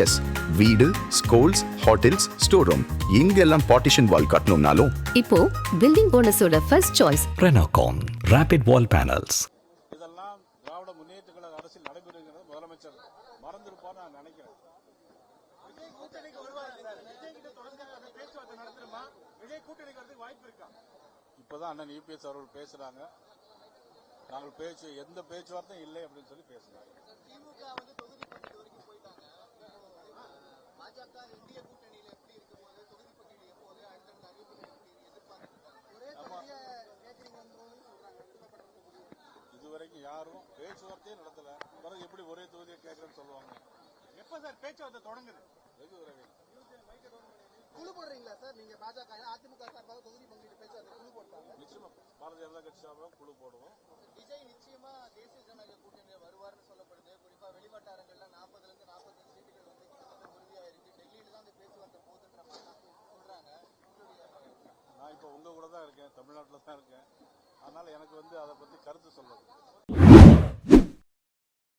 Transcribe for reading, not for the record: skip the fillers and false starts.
S, வீடு, schools, hotels, store room இங்கெல்லாம் partition wall கட்டணும்னாலும் இப்போ பில்டிங் போனஸோட first choice Renocon Rapid Wall Panels. இதெல்லாம் திராவிட முன்னேற்ற கழக அரசில் நடைபெறுகிறது முதலமைச்சர் மறந்திருப்பார் நான் நினைக்கிறேன். விஜய் கூட்டணிக்கு வருவார் சார். விஜய் கிட்ட தொடர்ந்து பேச்சுவார்த்தை நடத்துறோமா? விஜய் கூட்டணிக்கு வரதுக்கு வாய்ப்பு இருக்கா? இப்பதான் அண்ணன் யூபிஎஸ் அவர்கள் பேசுறாங்க. நாங்கள் எந்த பேச்சுவார்த்தையும் இல்லை அப்படின்னு சொல்லி பேசுறாங்க. திமுக வந்து தொகுதி பங்கீடு வரைக்கும் போயிட்டாங்க. பாஜக இந்திய கூட்டணியில எப்படி இருக்கும் போது தொகுதி பங்கீடு எப்போது அடுத்த அறிவிப்பு இதுவரைக்கும் யாரும் பேச்சுவார்த்தையே நடத்தல. பிறகு எப்படி ஒரே தொகுதியை கேட்கறேன்னு சொல்லுவாங்க. எப்ப சார் பேச்சுவார்த்தை தொடங்குது? வெகு விரைவில். குழு போடுறீங்களா சார் நீங்க? பாஜக அதிமுக சார்பாக தொகுதி பங்கீடு பேச்சுவார்த்தை குழு போட்டாங்க. நிச்சயமா பாரதிய ஜனதா கட்சி சார்பாக குழு போடுவோம். விஜய் நிச்சயமா தேசிய ஜனநாயக கூட்டணியில வருவார்னு சொல்லப்படுது. குறிப்பா வெளிவட்டாரங்கள்ல 40 இருந்து 45 சீட்டுகள் வந்து கிட்டத்தட்ட உறுதியா இருக்கு. டெல்லியில தான் அந்த பேச்சுவார்த்தை போகுதுன்ற மாதிரி சொல்றாங்க. நான் இப்ப உங்க கூட தான் இருக்கேன், தமிழ்நாட்டில் தான் இருக்கேன். அதனால எனக்கு வந்து அதை பத்தி கருத்து சொல்றது